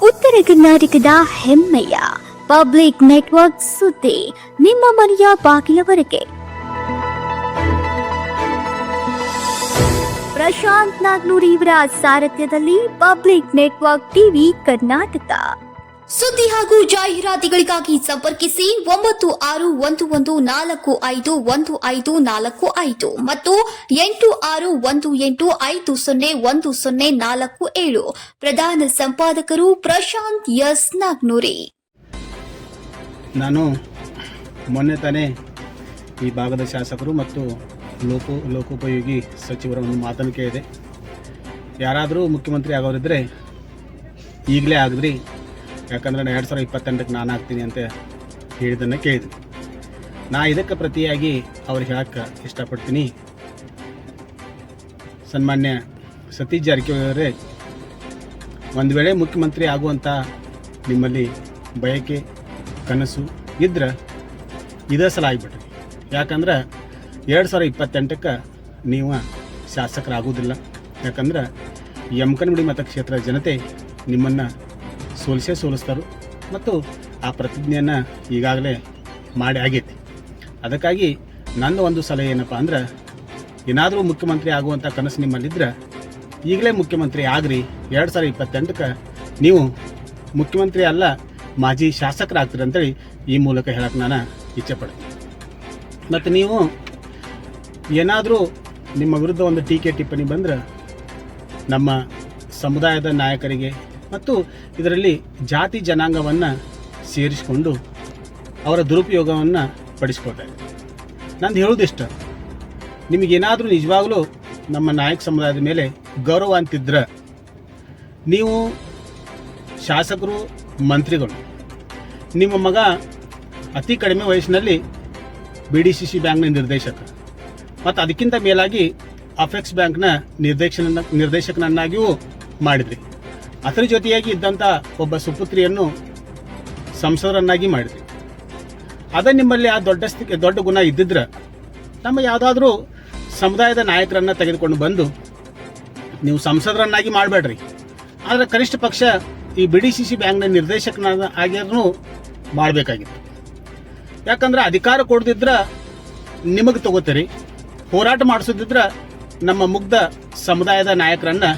ಉತ್ತರ ಕರ್ನಾಟಕದ ಹೆಮ್ಮೆಯ ಪಬ್ಲಿಕ್ ನೆಟ್ವರ್ಕ್ ಸುದ್ದಿ ನಿಮ್ಮ ಮನೆಯ ಬಾಗಿಲವರೆಗೆ. ಪ್ರಶಾಂತ್ ನಾಗ್ನೂರ್ ಇವರ ಸಾರಥ್ಯದಲ್ಲಿ ಪಬ್ಲಿಕ್ ನೆಟ್ವರ್ಕ್ ಟಿವಿ ಕರ್ನಾಟಕ. ಸುದ್ದಿ ಹಾಗೂ ಜಾಹೀರಾತುಗಳಿಗಾಗಿ ಸಂಪರ್ಕಿಸಿ 9611451545 ಮತ್ತು 8618501047. ಪ್ರಧಾನ ಸಂಪಾದಕರು ಪ್ರಶಾಂತ್ ಎಸ್ ನಾಗ್ನೂರಿ. ನಾನು ಮೊನ್ನೆ ತಾನೇ ಈ ಭಾಗದ ಶಾಸಕರು ಮತ್ತು ಲೋಕೋಪಯೋಗಿ ಸಚಿವರ ಒಂದು ಮಾತನ್ನು ಕೇಳಿದೆ. ಯಾರಾದರೂ ಮುಖ್ಯಮಂತ್ರಿ ಆಗೋರಿದ್ದರೆ ಈಗಲೇ ಆಗಿದ್ರಿ, ಯಾಕಂದರೆ 2028ಕ್ಕೆ ನಾನು ಆಗ್ತೀನಿ ಅಂತ ಹೇಳಿದ್ದನ್ನು ಕೇಳಿದ್ದೀನಿ. ನಾ ಇದಕ್ಕೆ ಪ್ರತಿಯಾಗಿ ಅವ್ರಿಗೆ ಹೇಳಕ್ಕೆ ಇಷ್ಟಪಡ್ತೀನಿ. ಸನ್ಮಾನ್ಯ ಸತೀಶ್ ಜಾರಕಿಹೊಳಿ ಅವರೇ, ಒಂದು ವೇಳೆ ಮುಖ್ಯಮಂತ್ರಿ ಆಗುವಂಥ ನಿಮ್ಮಲ್ಲಿ ಬಯಕೆ ಕನಸು ಇದ್ರೆ ಇದೇ ಸಲ ಆಗಿಬಿಟ್ರಿ. ಯಾಕಂದ್ರೆ 2028ಕ್ಕೆ ನೀವು ಶಾಸಕರಾಗೋದಿಲ್ಲ. ಯಾಕಂದ್ರೆ ಯಮಕನಮಡಿ ಮತಕ್ಷೇತ್ರ ಜನತೆ ನಿಮ್ಮನ್ನು ಸೋಲಿಸ್ತಾರೆ ಮತ್ತು ಆ ಪ್ರತಿಜ್ಞೆಯನ್ನು ಈಗಾಗಲೇ ಮಾಡಿ ಆಗೈತಿ. ಅದಕ್ಕಾಗಿ ನನ್ನ ಒಂದು ಸಲಹೆ ಏನಪ್ಪ ಅಂದ್ರೆ, ಏನಾದರೂ ಮುಖ್ಯಮಂತ್ರಿ ಆಗುವಂಥ ಕನಸು ನಿಮ್ಮಲ್ಲಿದ್ದರೆ ಈಗಲೇ ಮುಖ್ಯಮಂತ್ರಿ ಆಗ್ರಿ. 2028ಕ್ಕೆ ನೀವು ಮುಖ್ಯಮಂತ್ರಿ ಅಲ್ಲ, ಮಾಜಿ ಶಾಸಕರಾಗ್ತೀರಿ ಅಂತೇಳಿ ಈ ಮೂಲಕ ಹೇಳಕ್ಕೆ ನಾನು ಇಚ್ಛೆ ಪಡ್ತೀನಿ. ಮತ್ತು ನೀವು ಏನಾದರೂ ನಿಮ್ಮ ವಿರುದ್ಧ ಒಂದು ಟೀಕೆ ಟಿಪ್ಪಣಿ ಬಂದರೆ ನಮ್ಮ ಸಮುದಾಯದ ನಾಯಕರಿಗೆ ಮತ್ತು ಇದರಲ್ಲಿ ಜಾತಿ ಜನಾಂಗವನ್ನು ಸೇರಿಸಿಕೊಂಡು ಅವರ ದುರುಪಯೋಗವನ್ನು ಪಡಿಸ್ಕೊಳ್ತಾ ಇದ್ದಾರೆ. ನಂದು ಹೇಳೋದಿಷ್ಟ, ನಿಮಗೇನಾದರೂ ನಿಜವಾಗಲೂ ನಮ್ಮ ನಾಯಕ ಸಮುದಾಯದ ಮೇಲೆ ಗೌರವ ಅಂತಿದ್ರೆ, ನೀವು ಶಾಸಕರು ಮಂತ್ರಿಗಳು, ನಿಮ್ಮ ಮಗ ಅತಿ ಕಡಿಮೆ ವಯಸ್ಸಿನಲ್ಲಿ BDCC ಬ್ಯಾಂಕ್ನ ನಿರ್ದೇಶಕ ಮತ್ತು ಅದಕ್ಕಿಂತ ಮೇಲಾಗಿ ಅಫೆಕ್ಸ್ ಬ್ಯಾಂಕ್ನ ನಿರ್ದೇಶಕನನ್ನಾಗಿಯೂ ಮಾಡಿದ್ರಿ. ಅದರ ಜೊತೆಯಾಗಿ ಇದ್ದಂಥ ಒಬ್ಬ ಸುಪುತ್ರಿಯನ್ನು ಸಂಸದರನ್ನಾಗಿ ಮಾಡಿದ್ರಿ. ಅದೇ ನಿಮ್ಮಲ್ಲಿ ಆ ದೊಡ್ಡ ಗುಣ ಇದ್ದಿದ್ರೆ ನಮ್ಮ ಯಾವುದಾದ್ರೂ ಸಮುದಾಯದ ನಾಯಕರನ್ನು ತೆಗೆದುಕೊಂಡು ಬಂದು ನೀವು ಸಂಸದರನ್ನಾಗಿ ಮಾಡಬೇಡ್ರಿ, ಆದರೆ ಕನಿಷ್ಠ ಪಕ್ಷ ಈ BDCC ಬ್ಯಾಂಕ್ನ ನಿರ್ದೇಶಕನ ಆಗಿರೂ ಮಾಡಬೇಕಾಗಿತ್ತು. ಯಾಕಂದ್ರೆ ಅಧಿಕಾರ ಕೊಡದಿದ್ರೆ ನಿಮಗೆ ತಗೋತೀರಿ, ಹೋರಾಟ ಮಾಡಿಸೋದಿದ್ರೆ ನಮ್ಮ ಮುಗ್ಧ ಸಮುದಾಯದ ನಾಯಕರನ್ನು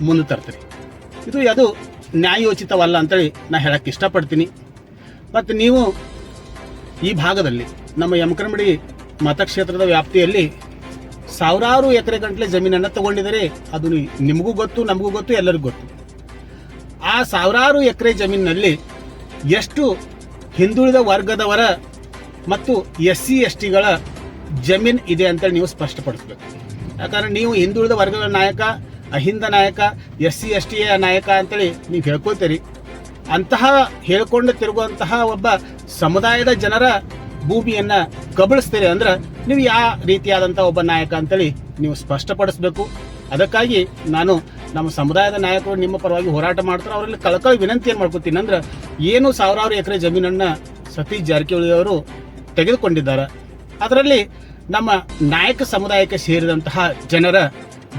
ಮುಂದೆ ತರ್ತೀರಿ. ಅದು ನ್ಯಾಯೋಚಿತವಲ್ಲ ಅಂತೇಳಿ ನಾನು ಹೇಳಕ್ಕೆ ಇಷ್ಟಪಡ್ತೀನಿ. ಮತ್ತು ನೀವು ಈ ಭಾಗದಲ್ಲಿ ನಮ್ಮ ಯಮಕನಮಡಿ ಮತಕ್ಷೇತ್ರದ ವ್ಯಾಪ್ತಿಯಲ್ಲಿ ಸಾವಿರಾರು ಎಕರೆ ಗಂಟಲೆ ಜಮೀನನ್ನು ತಗೊಂಡಿದ್ದಾರೆ. ಅದು ನಿಮಗೂ ಗೊತ್ತು, ನಮಗೂ ಗೊತ್ತು, ಎಲ್ಲರಿಗೂ ಗೊತ್ತು. ಆ ಸಾವಿರಾರು ಎಕರೆ ಜಮೀನಿನಲ್ಲಿ ಎಷ್ಟು ಹಿಂದುಳಿದ ವರ್ಗದವರ ಮತ್ತು SC STಗಳ ಜಮೀನು ಇದೆ ಅಂತೇಳಿ ನೀವು ಸ್ಪಷ್ಟಪಡಿಸ್ಬೇಕು. ಯಾಕಂದರೆ ನೀವು ಹಿಂದುಳಿದ ವರ್ಗಗಳ ನಾಯಕ, ಅಹಿಂದ ನಾಯಕ, SC ST ನಾಯಕ ಅಂತೇಳಿ ನೀವು ಹೇಳ್ಕೊಳ್ತೀರಿ. ಅಂತಹ ಹೇಳ್ಕೊಂಡು ತಿರುಗುವಂತಹ ಒಬ್ಬ ಸಮುದಾಯದ ಜನರ ಭೂಮಿಯನ್ನು ಕಬಳಿಸ್ತೀರಿ ಅಂದ್ರೆ ನೀವು ಯಾವ ರೀತಿಯಾದಂಥ ಒಬ್ಬ ನಾಯಕ ಅಂತೇಳಿ ನೀವು ಸ್ಪಷ್ಟಪಡಿಸ್ಬೇಕು. ಅದಕ್ಕಾಗಿ ನಾನು ನಮ್ಮ ಸಮುದಾಯದ ನಾಯಕರು ನಿಮ್ಮ ಪರವಾಗಿ ಹೋರಾಟ ಮಾಡ್ತಾರೆ. ಅವರಲ್ಲಿ ಕಳಕಳಿ ವಿನಂತಿ ಏನು ಮಾಡ್ಕೊತೀನಿ ಅಂದ್ರೆ, ಏನು ಸಾವಿರಾರು ಎಕರೆ ಜಮೀನನ್ನು ಸತೀಶ್ ಜಾರಕಿಹೊಳಿ ಅವರು ತೆಗೆದುಕೊಂಡಿದ್ದಾರೆ, ಅದರಲ್ಲಿ ನಮ್ಮ ನಾಯಕ ಸಮುದಾಯಕ್ಕೆ ಸೇರಿದಂತಹ ಜನರ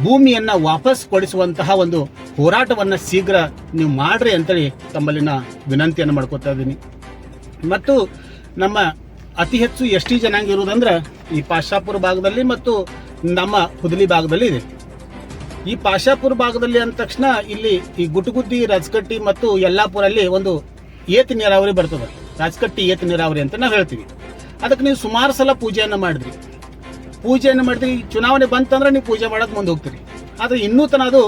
ಭೂಮಿಯನ್ನು ವಾಪಸ್ ಕೊಡಿಸುವಂತಹ ಒಂದು ಹೋರಾಟವನ್ನು ಶೀಘ್ರ ನೀವು ಮಾಡ್ರಿ ಅಂತೇಳಿ ತಮ್ಮಲ್ಲಿ ನಾ ವಿನಂತಿಯನ್ನು ಮಾಡ್ಕೊತಾ ಇದ್ದೀನಿ. ಮತ್ತು ನಮ್ಮ ಅತಿ ಹೆಚ್ಚು ST ಜನಾಂಗ ಇರುವುದಂದ್ರೆ ಈ ಪಾಶಾಪುರ ಭಾಗದಲ್ಲಿ ಮತ್ತು ನಮ್ಮ ಹುದಲಿ ಭಾಗದಲ್ಲಿ ಇದೆ. ಈ ಪಾಶಾಪುರ ಭಾಗದಲ್ಲಿ ಅಂದ ತಕ್ಷಣ ಇಲ್ಲಿ ಈ ಗುಟಗುದ್ದಿ, ರಾಜಕಟ್ಟಿ ಮತ್ತು ಯಲ್ಲಾಪುರಲ್ಲಿ ಒಂದು ಏತ ನೀರಾವರಿ ಬರ್ತದೆ. ರಾಜಕಟ್ಟಿ ಏತ ನೀರಾವರಿ ಅಂತ ನಾವು ಹೇಳ್ತೀವಿ. ಅದಕ್ಕೆ ನೀವು ಸುಮಾರು ಸಲ ಪೂಜೆಯನ್ನು ಮಾಡಿದ್ರಿ. ಚುನಾವಣೆ ಬಂತಂದ್ರೆ ನೀವು ಪೂಜೆ ಮಾಡೋಕೆ ಮುಂದೆ ಹೋಗ್ತೀರಿ. ಆದರೆ ಇನ್ನೂ ತನಕ ಅದು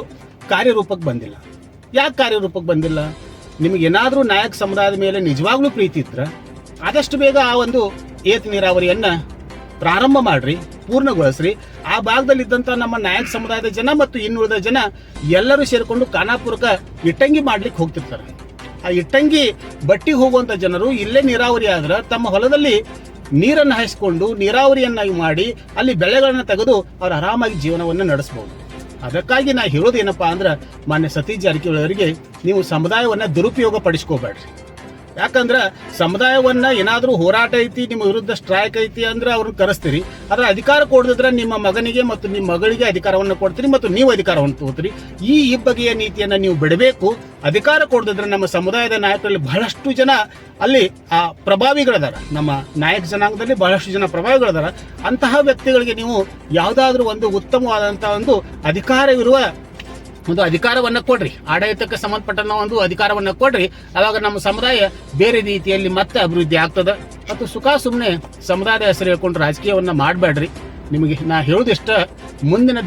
ಕಾರ್ಯರೂಪಕ್ಕೆ ಬಂದಿಲ್ಲ. ಯಾಕೆ ಕಾರ್ಯರೂಪಕ್ಕೆ ಬಂದಿಲ್ಲ? ನಿಮಗೇನಾದರೂ ನಾಯಕ ಸಮುದಾಯದ ಮೇಲೆ ನಿಜವಾಗ್ಲೂ ಪ್ರೀತಿ ಇದ್ರೆ ಆದಷ್ಟು ಬೇಗ ಆ ಒಂದು ಏತ ನೀರಾವರಿಯನ್ನು ಪ್ರಾರಂಭ ಮಾಡ್ರಿ, ಪೂರ್ಣಗೊಳಿಸ್ರಿ. ಆ ಭಾಗದಲ್ಲಿದ್ದಂಥ ನಮ್ಮ ನಾಯಕ ಸಮುದಾಯದ ಜನ ಮತ್ತು ಇನ್ನುಳಿದ ಜನ ಎಲ್ಲರೂ ಸೇರಿಕೊಂಡು ಖಾನಾಪುರಕ್ಕೆ ಇಟ್ಟಂಗಿ ಮಾಡ್ಲಿಕ್ಕೆ ಹೋಗ್ತಿರ್ತಾರೆ. ಆ ಇಟ್ಟಂಗಿ ಬಟ್ಟಿ ಹೋಗುವಂಥ ಜನರು ಇಲ್ಲೇ ನೀರಾವರಿ ಆದ್ರೆ ತಮ್ಮ ಹೊಲದಲ್ಲಿ ನೀರನ್ನು ಹಾಯಿಸಿಕೊಂಡು ನೀರಾವರಿಯನ್ನಾಗಿ ಮಾಡಿ ಅಲ್ಲಿ ಬೆಳೆಗಳನ್ನು ತೆಗೆದು ಅವ್ರು ಆರಾಮಾಗಿ ಜೀವನವನ್ನು ನಡೆಸಬಹುದು. ಅದಕ್ಕಾಗಿ ನಾ ಹೇಳೋದೇನಪ್ಪ ಅಂದ್ರೆ, ಮಾನ್ಯ ಸತೀಶ್ ಜಾರಕಿಹೊಳಿ ಅವರಿಗೆ ನೀವು ಸಮುದಾಯವನ್ನು ದುರುಪಯೋಗ ಪಡಿಸ್ಕೋಬೇಡ್ರಿ. ಯಾಕಂದ್ರೆ ಸಮುದಾಯವನ್ನ ಏನಾದರೂ ಹೋರಾಟ ಐತಿ, ನಿಮ್ಮ ವಿರುದ್ಧ ಸ್ಟ್ರೈಕ್ ಐತಿ ಅಂದ್ರೆ ಅವ್ರನ್ನ ಕರೆಸ್ತೀರಿ. ಆದ್ರೆ ಅಧಿಕಾರ ಕೊಡದಿದ್ರೆ ನಿಮ್ಮ ಮಗನಿಗೆ ಮತ್ತು ನಿಮ್ಮ ಮಗಳಿಗೆ ಅಧಿಕಾರವನ್ನು ಕೊಡ್ತೀರಿ ಮತ್ತು ನೀವು ಅಧಿಕಾರವನ್ನು ತಗೋತೀರಿ. ಈ ಬಗೆಯ ನೀತಿಯನ್ನ ನೀವು ಬಿಡಬೇಕು. ಅಧಿಕಾರ ಕೊಡದಿದ್ರೆ ನಮ್ಮ ಸಮುದಾಯದ ನಾಯಕರಲ್ಲಿ ಬಹಳಷ್ಟು ಜನ ಅಲ್ಲಿ ಆ ಪ್ರಭಾವಿಗಳದಾರ, ನಮ್ಮ ನಾಯಕ ಜನಾಂಗದಲ್ಲಿ ಬಹಳಷ್ಟು ಜನ ಪ್ರಭಾವಿಗಳದಾರ. ಅಂತಹ ವ್ಯಕ್ತಿಗಳಿಗೆ ನೀವು ಯಾವುದಾದ್ರೂ ಒಂದು ಉತ್ತಮವಾದಂತಹ ಒಂದು ಅಧಿಕಾರವಿರುವ ಒಂದು ಅಧಿಕಾರವನ್ನ ಕೊಡ್ರಿ, ಆಡಳಿತಕ್ಕೆ ಸಂಬಂಧಪಟ್ಟ ಒಂದು ಅಧಿಕಾರವನ್ನ ಕೊಡ್ರಿ. ಅವಾಗ ನಮ್ಮ ಸಮುದಾಯ ಬೇರೆ ರೀತಿಯಲ್ಲಿ ಮತ್ತೆ ಅಭಿವೃದ್ಧಿ ಆಗ್ತದೆ. ಮತ್ತು ಸುಮ್ಮನೆ ಸಮುದಾಯದ ಹೆಸರು ಹೇಳ್ಕೊಂಡು ರಾಜಕೀಯವನ್ನ ಮಾಡಬೇಡ್ರಿ. ನಿಮಗೆ ನಾ ಹೇಳೋದಿಷ್ಟ, ಮುಂದಿನ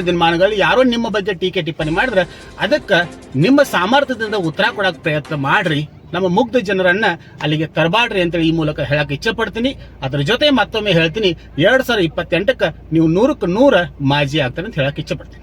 ದಿನಮಾನಗಳಲ್ಲಿ ಯಾರೋ ನಿಮ್ಮ ಬಗ್ಗೆ ಟೀಕೆ ಟಿಪ್ಪಣಿ ಮಾಡಿದ್ರೆ ಅದಕ್ಕೆ ನಿಮ್ಮ ಸಾಮರ್ಥ್ಯದಿಂದ ಉತ್ತರ ಕೊಡಕ್ಕೆ ಪ್ರಯತ್ನ ಮಾಡ್ರಿ. ನಮ್ಮ ಮುಗ್ಧ ಜನರನ್ನ ಅಲ್ಲಿಗೆ ತರಬಾಡ್ರಿ ಅಂತೇಳಿ ಈ ಮೂಲಕ ಹೇಳಕ್ಕೆ ಇಚ್ಛೆ ಪಡ್ತೀನಿ. ಅದ್ರ ಜೊತೆ ಮತ್ತೊಮ್ಮೆ ಹೇಳ್ತೀನಿ, 2028ಕ್ಕೆ ನೀವು 100ಕ್ಕೆ 100 ಮಾಜಿ ಆಗ್ತಾರೆ ಅಂತ ಹೇಳಕ್ಕೆ ಇಚ್ಛೆ ಪಡ್ತೀನಿ.